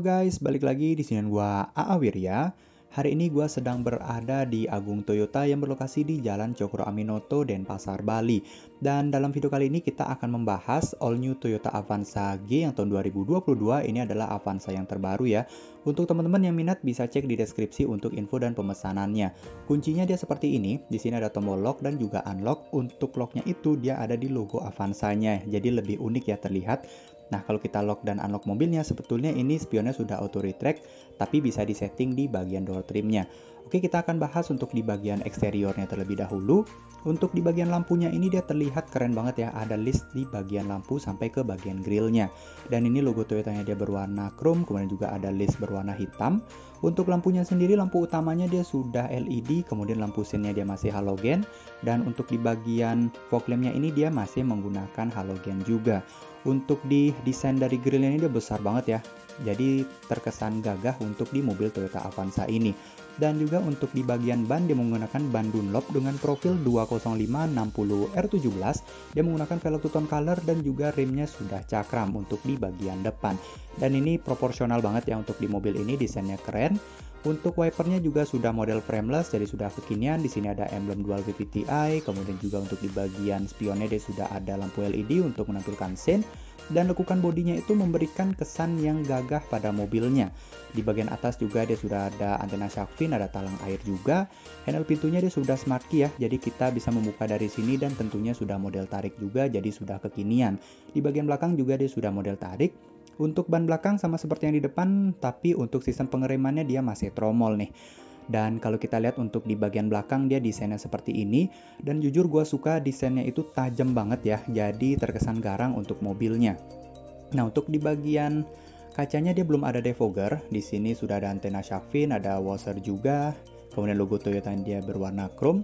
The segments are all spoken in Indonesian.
Halo guys, balik lagi di sini gua AA Wirya. Hari ini gua sedang berada di Agung Toyota yang berlokasi di Jalan Cokro Aminoto, Denpasar, Bali. Dan dalam video kali ini kita akan membahas all new Toyota Avanza G yang tahun 2022. Ini adalah Avanza yang terbaru ya. Untuk teman-teman yang minat bisa cek di deskripsi untuk info dan pemesanannya. Kuncinya dia seperti ini. Di sini ada tombol lock dan juga unlock. Untuk locknya itu dia ada di logo Avanzanya. Jadi lebih unik ya terlihat. Nah, kalau kita lock dan unlock mobilnya, sebetulnya ini spionnya sudah auto retract, tapi bisa disetting di bagian door trimnya. Oke, kita akan bahas untuk di bagian eksteriornya terlebih dahulu. Untuk di bagian lampunya ini dia terlihat keren banget ya, ada list di bagian lampu sampai ke bagian grillnya. Dan ini logo Toyotanya dia berwarna chrome, kemudian juga ada list berwarna hitam. Untuk lampunya sendiri, lampu utamanya dia sudah LED, kemudian lampu sinnya dia masih halogen. Dan untuk di bagian fog lampnya ini dia masih menggunakan halogen juga. Untuk di desain dari grillnya ini dia besar banget ya, jadi terkesan gagah untuk di mobil Toyota Avanza ini. Dan juga untuk di bagian ban dia menggunakan ban Dunlop dengan profil 205/60 R17. Dia menggunakan velg two-tone color dan juga rimnya sudah cakram untuk di bagian depan. Dan ini proporsional banget ya untuk di mobil ini, desainnya keren. Untuk wipernya juga sudah model frameless, jadi sudah kekinian. Di sini ada emblem dual VVTi, kemudian juga untuk di bagian spionnya dia sudah ada lampu LED untuk menampilkan sen. Dan lekukan bodinya itu memberikan kesan yang gagah pada mobilnya. Di bagian atas juga dia sudah ada antena shark fin, ada talang air juga. Handle pintunya dia sudah smart key ya, jadi kita bisa membuka dari sini dan tentunya sudah model tarik juga, jadi sudah kekinian. Di bagian belakang juga dia sudah model tarik. Untuk ban belakang sama seperti yang di depan, tapi untuk sistem pengeremannya dia masih tromol nih. Dan kalau kita lihat untuk di bagian belakang dia desainnya seperti ini. Dan jujur gue suka desainnya itu tajam banget ya, jadi terkesan garang untuk mobilnya. Nah, untuk di bagian kacanya dia belum ada defogger. Di sini sudah ada antena shark fin, ada washer juga. Kemudian logo Toyota dia berwarna chrome.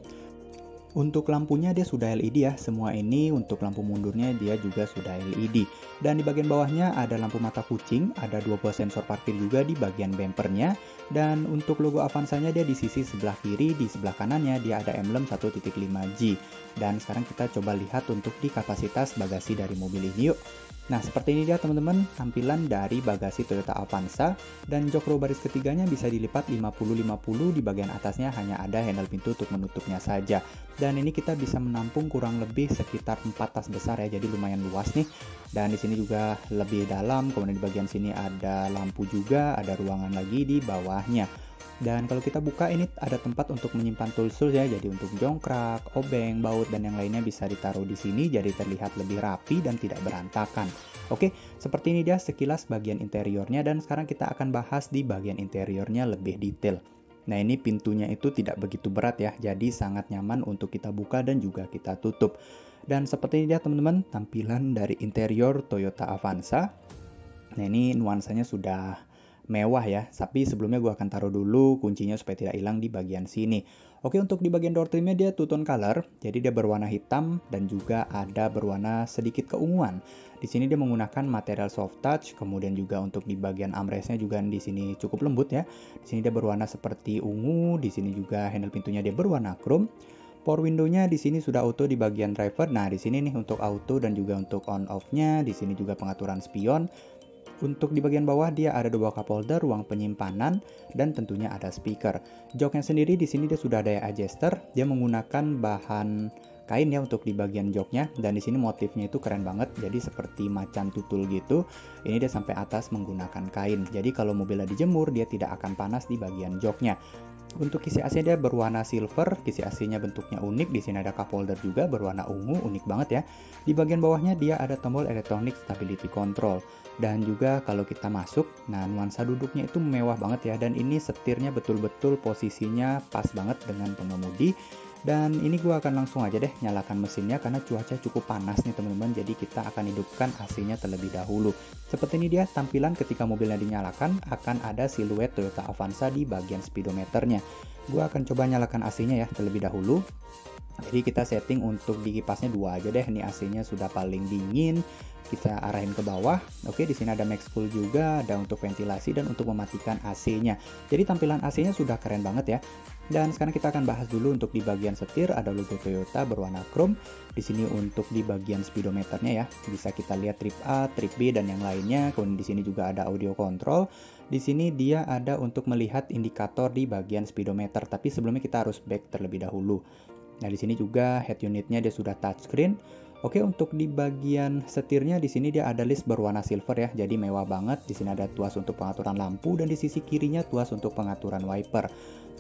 Untuk lampunya dia sudah LED ya, semua ini untuk lampu mundurnya dia juga sudah LED. Dan di bagian bawahnya ada lampu mata kucing, ada 2 buah sensor parkir juga di bagian bempernya. Dan untuk logo Avanzanya dia di sisi sebelah kiri, di sebelah kanannya dia ada emblem 1.5G. Dan sekarang kita coba lihat untuk di kapasitas bagasi dari mobil ini yuk. Nah, seperti ini dia teman-teman tampilan dari bagasi Toyota Avanza, dan jok row baris ketiganya bisa dilipat 50-50, di bagian atasnya hanya ada handle pintu untuk menutupnya saja. Dan ini kita bisa menampung kurang lebih sekitar 4 tas besar ya, jadi lumayan luas nih. Dan di sini juga lebih dalam, kemudian di bagian sini ada lampu juga, ada ruangan lagi di bawahnya. Dan kalau kita buka ini ada tempat untuk menyimpan tools ya, jadi untuk jongkrak, obeng, baut, dan yang lainnya bisa ditaruh di sini, jadi terlihat lebih rapi dan tidak berantakan. Oke, seperti ini dia sekilas bagian interiornya, dan sekarang kita akan bahas di bagian interiornya lebih detail. Nah, ini pintunya itu tidak begitu berat ya, jadi sangat nyaman untuk kita buka dan juga kita tutup. Dan seperti ini dia teman-teman tampilan dari interior Toyota Avanza. Nah, ini nuansanya sudah mewah ya, tapi sebelumnya gue akan taruh dulu kuncinya supaya tidak hilang di bagian sini. Oke, untuk di bagian door trimnya dia two-tone color, jadi dia berwarna hitam dan juga ada berwarna sedikit keunguan. Di sini dia menggunakan material soft touch, kemudian juga untuk di bagian armrestnya juga di sini cukup lembut ya. Di sini dia berwarna seperti ungu, di sini juga handle pintunya dia berwarna chrome. Power window-nya di sini sudah auto di bagian driver. Nah, di sini nih untuk auto dan juga untuk on off-nya, di sini juga pengaturan spion. Untuk di bagian bawah dia ada 2 cup holder, ruang penyimpanan, dan tentunya ada speaker. Joknya sendiri di sini dia sudah ada adjuster, dia menggunakan bahan kain ya untuk di bagian joknya, dan di sini motifnya itu keren banget, jadi seperti macan tutul gitu. Ini dia sampai atas menggunakan kain, jadi kalau mobilnya dijemur dia tidak akan panas di bagian joknya. Untuk kisi AC dia berwarna silver, kisi AC-nya bentuknya unik. Di sini ada cup holder juga berwarna ungu, unik banget ya. Di bagian bawahnya dia ada tombol electronic stability control. Dan juga kalau kita masuk, nah nuansa duduknya itu mewah banget ya. Dan ini setirnya betul-betul posisinya pas banget dengan pengemudi. Dan ini gue akan langsung aja deh nyalakan mesinnya karena cuaca cukup panas nih teman-teman. Jadi kita akan hidupkan AC-nya terlebih dahulu. Seperti ini dia tampilan ketika mobilnya dinyalakan, akan ada siluet Toyota Avanza di bagian speedometernya. Gue akan coba nyalakan AC-nya ya terlebih dahulu. Jadi kita setting untuk di kipasnya 2 aja deh. Ini AC-nya sudah paling dingin. Kita arahin ke bawah. Oke, di sini ada max cool juga, ada untuk ventilasi dan untuk mematikan AC-nya. Jadi tampilan AC-nya sudah keren banget ya. Dan sekarang kita akan bahas dulu untuk di bagian setir ada logo Toyota berwarna chrome. Di sini untuk di bagian speedometernya ya, bisa kita lihat trip A, trip B dan yang lainnya. Kemudian di sini juga ada audio control. Di sini dia ada untuk melihat indikator di bagian speedometer, tapi sebelumnya kita harus back terlebih dahulu. Nah, di sini juga head unitnya dia sudah touchscreen. Oke, untuk di bagian setirnya di sini dia ada list berwarna silver ya, jadi mewah banget. Di sini ada tuas untuk pengaturan lampu dan di sisi kirinya tuas untuk pengaturan wiper.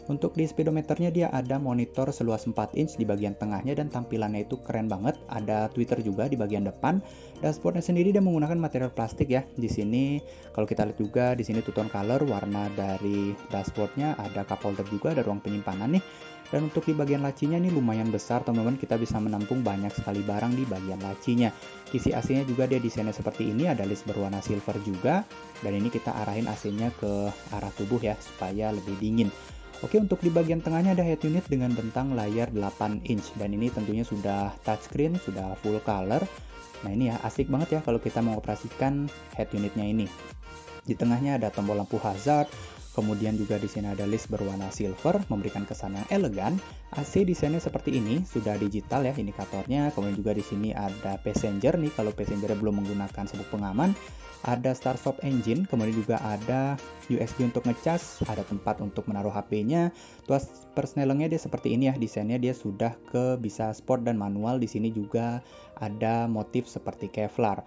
Untuk di speedometernya dia ada monitor seluas 4 inch di bagian tengahnya dan tampilannya itu keren banget. Ada tweeter juga di bagian depan. Dashboardnya sendiri dia menggunakan material plastik ya. Di sini kalau kita lihat juga di sini two tone color warna dari dashboardnya, ada cup holder juga, ada ruang penyimpanan nih. Dan untuk di bagian lacinya ini lumayan besar teman-teman, kita bisa menampung banyak sekali barang di bagian lacinya. Kisi AC-nya juga dia desainnya seperti ini, ada list berwarna silver juga. Dan ini kita arahin AC-nya ke arah tubuh ya, supaya lebih dingin. Oke, untuk di bagian tengahnya ada head unit dengan bentang layar 8 inch. Dan ini tentunya sudah touchscreen, sudah full color. Nah ini ya, asik banget ya kalau kita mengoperasikan head unitnya ini. Di tengahnya ada tombol lampu hazard. Kemudian juga di sini ada list berwarna silver, memberikan kesan yang elegan. AC desainnya seperti ini, sudah digital ya indikatornya. Kemudian juga di sini ada passenger nih, kalau passenger belum menggunakan sabuk pengaman. Ada start stop engine, kemudian juga ada USB untuk ngecas, ada tempat untuk menaruh HP-nya. Tuas persnelengnya dia seperti ini ya, desainnya dia sudah ke bisa sport dan manual. Di sini juga ada motif seperti Kevlar.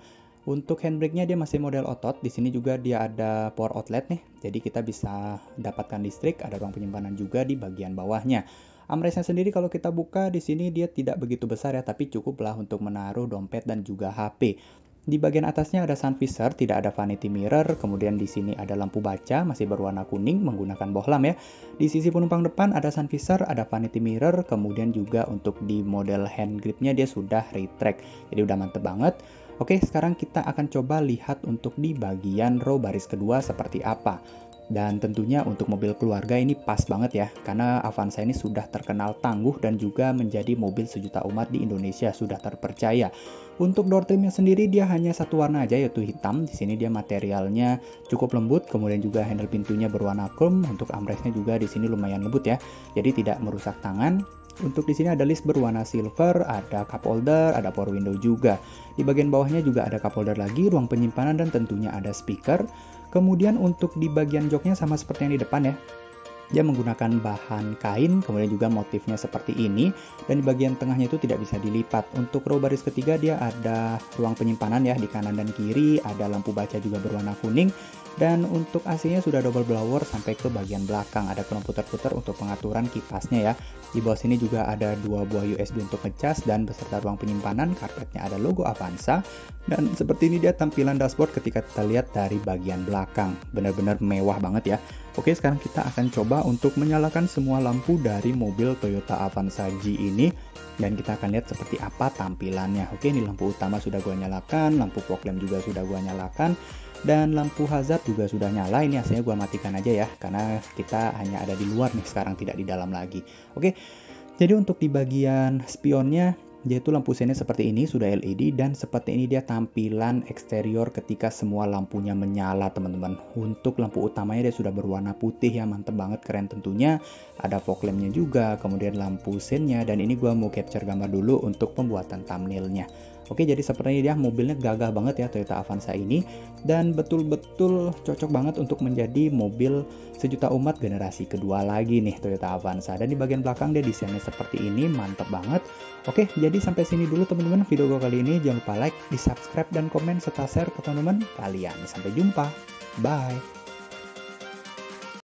Untuk handbrake-nya dia masih model otot. Di sini juga dia ada power outlet nih. Jadi kita bisa dapatkan listrik, ada ruang penyimpanan juga di bagian bawahnya. Armrest-nya sendiri kalau kita buka di sini dia tidak begitu besar ya, tapi cukuplah untuk menaruh dompet dan juga HP. Di bagian atasnya ada sun visor, tidak ada vanity mirror. Kemudian di sini ada lampu baca, masih berwarna kuning menggunakan bohlam ya. Di sisi penumpang depan ada sun visor, ada vanity mirror. Kemudian juga untuk di model hand gripnya dia sudah retract. Jadi udah mantep banget. Oke, sekarang kita akan coba lihat untuk di bagian row baris kedua seperti apa. Dan tentunya untuk mobil keluarga ini pas banget ya, karena Avanza ini sudah terkenal tangguh dan juga menjadi mobil sejuta umat di Indonesia, sudah terpercaya. Untuk door trimnya sendiri dia hanya satu warna aja, yaitu hitam. Di sini dia materialnya cukup lembut, kemudian juga handle pintunya berwarna chrome. Untuk armrestnya juga di sini lumayan lembut ya, jadi tidak merusak tangan. Untuk di sini ada list berwarna silver, ada cup holder, ada power window juga. Di bagian bawahnya juga ada cup holder lagi, ruang penyimpanan dan tentunya ada speaker. Kemudian untuk di bagian joknya sama seperti yang di depan ya. Dia menggunakan bahan kain, kemudian juga motifnya seperti ini. Dan di bagian tengahnya itu tidak bisa dilipat. Untuk row baris ketiga dia ada ruang penyimpanan ya di kanan dan kiri, ada lampu baca juga berwarna kuning. Dan untuk AC-nya sudah double blower sampai ke bagian belakang. Ada knob putar-putar untuk pengaturan kipasnya ya. Di bawah sini juga ada 2 buah USB untuk ngecas dan beserta ruang penyimpanan. Karpetnya ada logo Avanza. Dan seperti ini dia tampilan dashboard ketika kita lihat dari bagian belakang. Benar-benar mewah banget ya. Oke, sekarang kita akan coba untuk menyalakan semua lampu dari mobil Toyota Avanza G ini. Dan kita akan lihat seperti apa tampilannya. Oke, ini lampu utama sudah gua nyalakan. Lampu fog lamp juga sudah gua nyalakan. Dan lampu hazard juga sudah nyala. Ini aslinya gua matikan aja ya, karena kita hanya ada di luar nih sekarang, tidak di dalam lagi. Oke, jadi untuk di bagian spionnya yaitu lampu sennya seperti ini, sudah LED. Dan seperti ini dia tampilan eksterior ketika semua lampunya menyala teman-teman. Untuk lampu utamanya dia sudah berwarna putih ya, mantep banget, keren tentunya. Ada fog lampnya juga, kemudian lampu sennya. Dan ini gua mau capture gambar dulu untuk pembuatan thumbnailnya. Oke, jadi seperti ini dia mobilnya gagah banget ya Toyota Avanza ini. Dan betul-betul cocok banget untuk menjadi mobil sejuta umat generasi kedua lagi nih Toyota Avanza. Dan di bagian belakang dia desainnya seperti ini, mantep banget. Oke, jadi sampai sini dulu teman-teman video gue kali ini. Jangan lupa like, di subscribe, dan komen serta share ke teman-teman kalian. Sampai jumpa, bye.